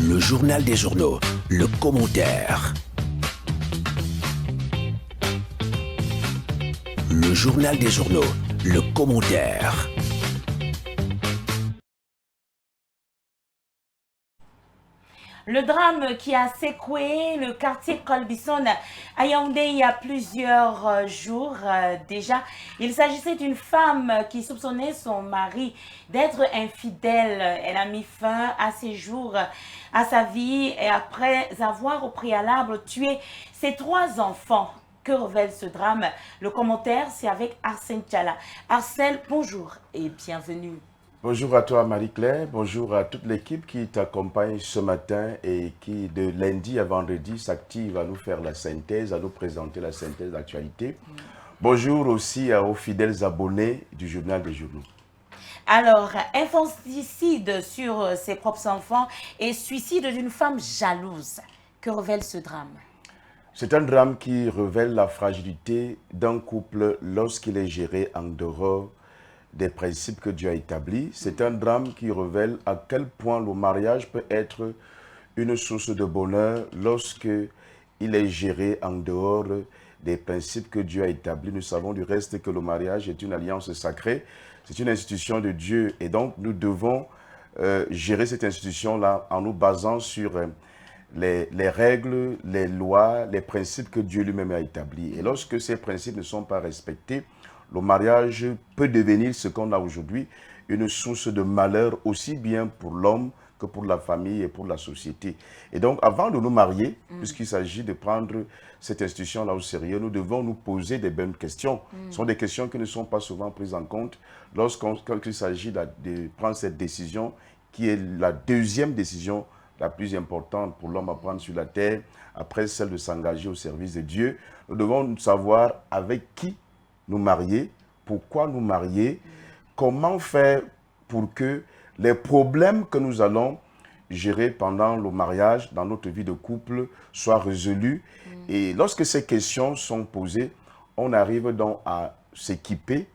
Le journal des journaux, le commentaire. Le journal des journaux, le commentaire. Le drame qui a secoué le quartier Colbison à Yaoundé il y a plusieurs jours déjà. Il s'agissait d'une femme qui soupçonnait son mari d'être infidèle. Elle a mis fin à ses jours, à sa vie, et après avoir au préalable tué ses 3 enfants. Que révèle ce drame? Le commentaire, c'est avec Arsène Tchala. Arsène, bonjour et bienvenue. Bonjour à toi Marie-Claire, bonjour à toute l'équipe qui t'accompagne ce matin et qui de lundi à vendredi s'active à nous faire la synthèse, à nous présenter la synthèse d'actualité. Bonjour aussi aux fidèles abonnés du journal des journaux. Alors, infanticide sur ses propres enfants et suicide d'une femme jalouse. Que révèle ce drame? C'est un drame qui révèle la fragilité d'un couple lorsqu'il est géré en dehors des principes que Dieu a établis. C'est un drame qui révèle à quel point le mariage peut être une source de bonheur lorsque il est géré en dehors des principes que Dieu a établis. Nous savons du reste que le mariage est une alliance sacrée, c'est une institution de Dieu et donc nous devons gérer cette institution-là en nous basant sur les règles, les lois, les principes que Dieu lui-même a établis. Et lorsque ces principes ne sont pas respectés, le mariage peut devenir ce qu'on a aujourd'hui, une source de malheur aussi bien pour l'homme que pour la famille et pour la société. Et donc, avant de nous marier, puisqu'il s'agit de prendre cette institution-là au sérieux, nous devons nous poser des bonnes questions. Ce sont des questions qui ne sont pas souvent prises en compte lorsqu'il s'agit de prendre cette décision, qui est la deuxième décision la plus importante pour l'homme à prendre sur la terre, après celle de s'engager au service de Dieu. Nous devons savoir avec qui nous marier, pourquoi nous marier, comment faire pour que les problèmes que nous allons gérer pendant le mariage, dans notre vie de couple, soient résolus. Et lorsque ces questions sont posées, on arrive donc à s'équiper,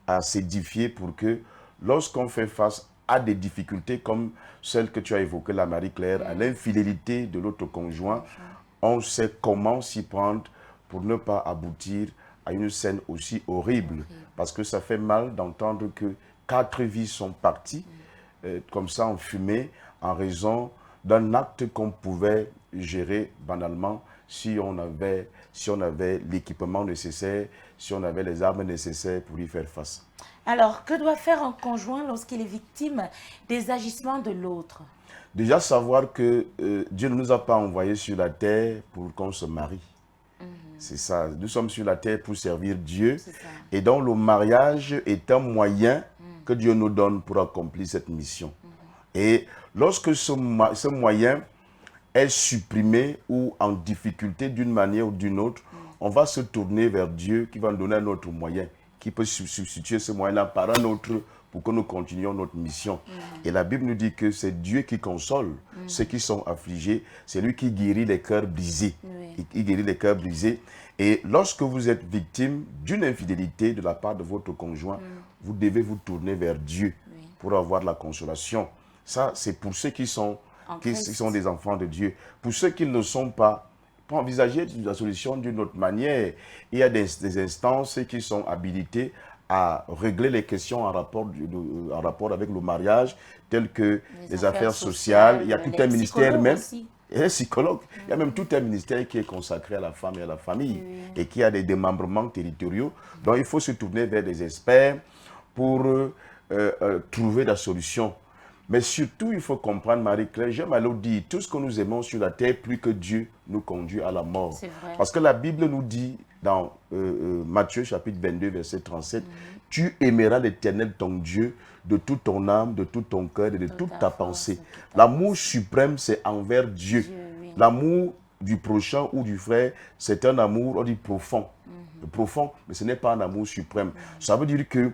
à s'édifier pour que lorsqu'on fait face à des difficultés comme celle que tu as évoquée, la Marie-Claire, à l'infidélité de l'autre conjoint, on sait comment s'y prendre pour ne pas aboutir à une scène aussi horrible. Parce que ça fait mal d'entendre que 4 vies sont parties, comme ça en fumée, en raison d'un acte qu'on pouvait gérer banalement si on avait l'équipement nécessaire, si on avait les armes nécessaires pour y faire face. Alors, que doit faire un conjoint lorsqu'il est victime des agissements de l'autre? Déjà savoir que Dieu ne nous a pas envoyés sur la terre pour qu'on se marie. C'est ça. Nous sommes sur la terre pour servir Dieu. Et donc le mariage est un moyen que Dieu nous donne pour accomplir cette mission. Et lorsque ce moyen est supprimé ou en difficulté d'une manière ou d'une autre, on va se tourner vers Dieu qui va nous donner un autre moyen, qui peut substituer ce moyen-là par un autre pour que nous continuions notre mission. Et la Bible nous dit que c'est Dieu qui console ceux qui sont affligés. C'est lui qui guérit les cœurs brisés. Il guérit les cœurs brisés. Et lorsque vous êtes victime d'une infidélité de la part de votre conjoint, vous devez vous tourner vers Dieu pour avoir la consolation. Ça, c'est pour ceux qui sont des enfants de Dieu. Pour ceux qui ne le sont pas, pour envisager la solution d'une autre manière, il y a des instances qui sont habilitées à régler les questions en rapport avec le mariage, telles que les affaires sociales. Il y a tout un ministère même, et les psychologues. Il y a même tout un ministère qui est consacré à la femme et à la famille et qui a des démembrements territoriaux. Donc il faut se tourner vers des experts pour trouver la solution. Mais surtout, il faut comprendre, Marie-Claire, j'aime à le dire, tout ce que nous aimons sur la terre, plus que Dieu nous conduit à la mort. Parce que la Bible nous dit dans Matthieu chapitre 22, verset 37, tu aimeras l'Éternel ton Dieu de toute ton âme, de tout ton cœur et de toute ta pensée. L'amour suprême, c'est envers Dieu. L'amour du prochain ou du frère, c'est un amour, on dit profond. Profond, mais ce n'est pas un amour suprême. Ça veut dire que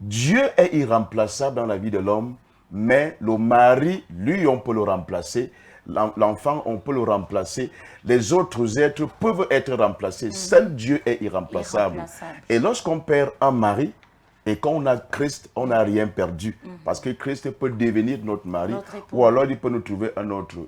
Dieu est irremplaçable dans la vie de l'homme, mais le mari, lui, on peut le remplacer. L'enfant, on peut le remplacer. Les autres êtres peuvent être remplacés. Seul Dieu est irremplaçable. Et lorsqu'on perd un mari, Et quand on a Christ, on n'a rien perdu. Parce que Christ peut devenir notre mari, Notre époux. ou alors il peut nous trouver un autre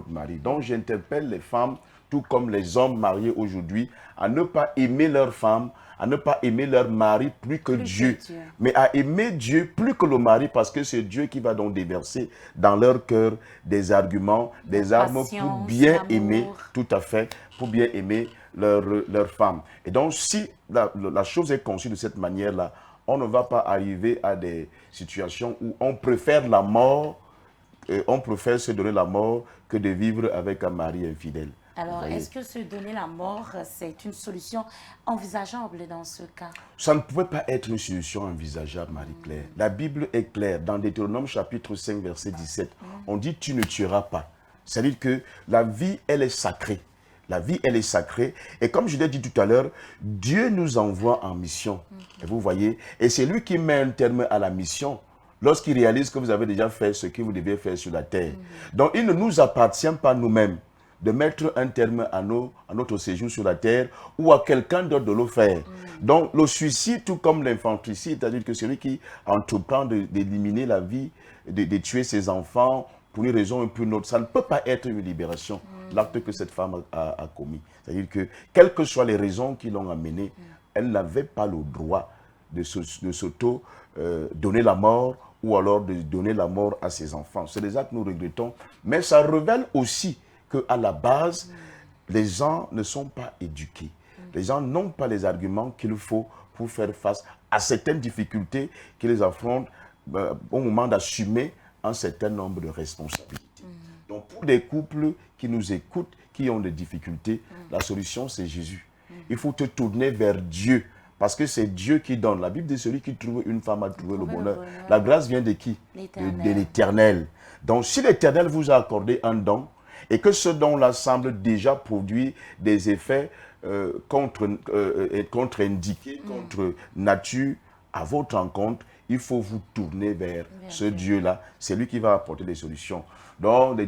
mari. Donc j'interpelle les femmes, tout comme les hommes mariés aujourd'hui, à ne pas aimer leur femme, à ne pas aimer leur mari plus que Dieu. Mais à aimer Dieu plus que le mari, parce que c'est Dieu qui va donc déverser dans leur cœur des arguments, des armes pour patience, bien l'amour. aimer, tout à fait, pour bien aimer leur femme. Et donc si la chose est conçue de cette manière-là, on ne va pas arriver à des situations où on préfère la mort, on préfère se donner la mort que de vivre avec un mari infidèle. Alors, est-ce que se donner la mort, c'est une solution envisageable dans ce cas? Ça ne pouvait pas être une solution envisageable, Marie-Claire. La Bible est claire. Dans Deutéronome chapitre 5, verset 17, on dit « tu ne tueras pas ». C'est-à-dire que la vie, elle est sacrée. La vie, elle est sacrée. Et comme je l'ai dit tout à l'heure, Dieu nous envoie en mission. Et vous voyez, et c'est lui qui met un terme à la mission lorsqu'il réalise que vous avez déjà fait ce que vous devez faire sur la terre. Donc, il ne nous appartient pas nous-mêmes de mettre un terme à notre séjour sur la terre ou à quelqu'un d'autre de le faire. Donc, le suicide, tout comme l'infanticide, c'est-à-dire que celui qui entreprend d'éliminer la vie, de tuer ses enfants pour une raison ou pour une autre, ça ne peut pas être une libération, l'acte que cette femme a commis. C'est-à-dire que, quelles que soient les raisons qui l'ont amenée, elle n'avait pas le droit de s'auto-donner la mort ou alors de donner la mort à ses enfants. C'est des actes que nous regrettons, mais ça révèle aussi qu'à la base, les gens ne sont pas éduqués. Les gens n'ont pas les arguments qu'il faut pour faire face à certaines difficultés qui les affrontent au moment d'assumer un certain nombre de responsabilités. Donc pour des couples qui nous écoutent, qui ont des difficultés, la solution c'est Jésus. Il faut te tourner vers Dieu, parce que c'est Dieu qui donne. La Bible dit celui qui trouve une femme a trouvé le bonheur. La grâce vient de qui? De l'Éternel. Donc si l'Éternel vous a accordé un don, et que ce don-là semble déjà produire des effets contre-indiqués, contre nature, à votre encontre, il faut vous tourner vers ce Dieu-là. C'est lui qui va apporter des solutions. Donc,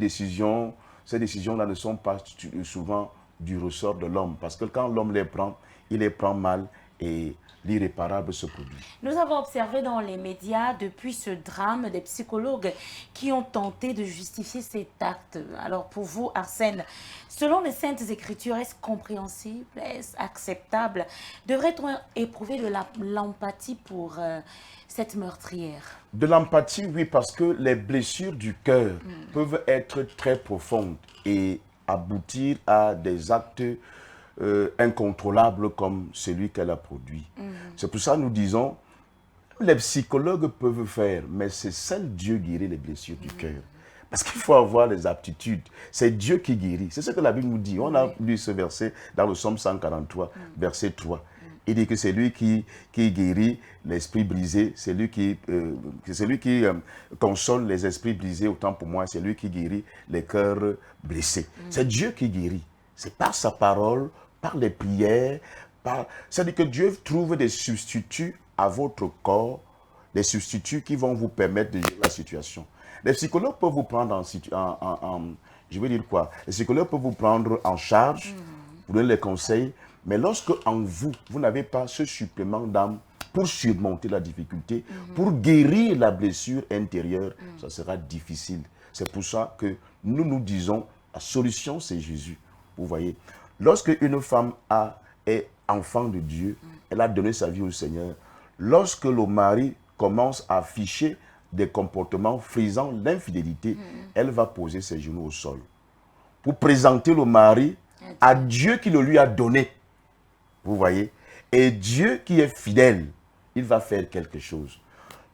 ces décisions-là ne sont pas souvent du ressort de l'homme. Parce que quand l'homme les prend, il les prend mal et l'irréparable se produit. Nous avons observé dans les médias, depuis ce drame, des psychologues qui ont tenté de justifier cet acte. Alors pour vous, Arsène, selon les Saintes Écritures, est-ce compréhensible, est-ce acceptable? Devrait-on éprouver de l'empathie pour cette meurtrière? De l'empathie, oui, parce que les blessures du cœur peuvent être très profondes et aboutir à des actes incontrôlable comme celui qu'elle a produit. C'est pour ça que nous disons, les psychologues peuvent faire, mais c'est seul Dieu qui guérit les blessures du cœur. Parce qu'il faut avoir les aptitudes. C'est Dieu qui guérit. C'est ce que la Bible nous dit. On a lu ce verset dans le psaume 143, verset 3. Il dit que c'est lui qui guérit l'esprit brisé, c'est lui qui console les esprits brisés, autant pour moi, c'est lui qui guérit les cœurs blessés. C'est Dieu qui guérit. C'est par sa parole, par les prières, c'est-à-dire que Dieu trouve des substituts à votre corps, des substituts qui vont vous permettre de gérer la situation. Les psychologues peuvent vous prendre je veux dire quoi? Les psychologues peuvent vous prendre en charge, vous donner les conseils, mais lorsque en vous, vous n'avez pas ce supplément d'âme pour surmonter la difficulté, pour guérir la blessure intérieure, ça sera difficile. C'est pour ça que nous disons, la solution c'est Jésus. Vous voyez, lorsque une femme est enfant de Dieu, elle a donné sa vie au Seigneur. Lorsque le mari commence à afficher des comportements frisant l'infidélité, elle va poser ses genoux au sol pour présenter le mari à Dieu qui le lui a donné. Vous voyez? Et Dieu qui est fidèle, il va faire quelque chose.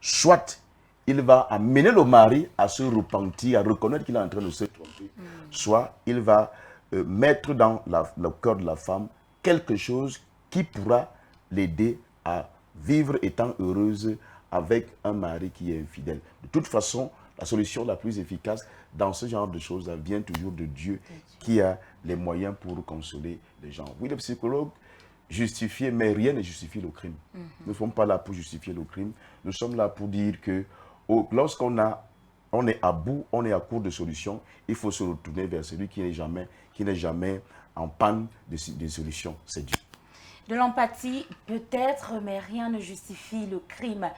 Soit il va amener le mari à se repentir, à reconnaître qu'il est en train de se tromper, soit il va mettre dans le cœur de la femme quelque chose qui pourra l'aider à vivre étant heureuse avec un mari qui est infidèle. De toute façon, la solution la plus efficace dans ce genre de choses vient toujours de Dieu qui a les moyens pour consoler les gens. Oui, le psychologue justifier, mais rien ne justifie le crime. Nous ne sommes pas là pour justifier le crime. Nous sommes là pour dire que lorsqu'on est à bout, on est à court de solutions, il faut se retourner vers celui qui n'est jamais en panne de solutions. C'est Dieu. de l'empathie, peut-être, mais rien ne justifie le crime.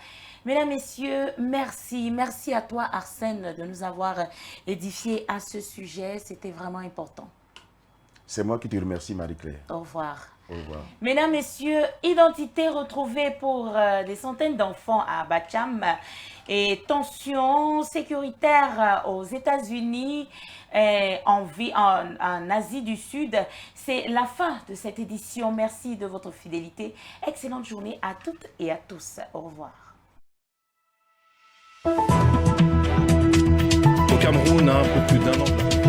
Mesdames, Messieurs, merci. Merci à toi, Arsène, de nous avoir édifiés à ce sujet. C'était vraiment important. C'est moi qui te remercie, Marie-Claire. Au revoir. Au revoir. Mesdames, Messieurs, identité retrouvée pour des centaines d'enfants à Bacham et tensions sécuritaires aux États-Unis et en Asie du Sud. C'est la fin de cette édition. Merci de votre fidélité. Excellente journée à toutes et à tous. Au revoir. Au Cameroun, un peu plus d'un an.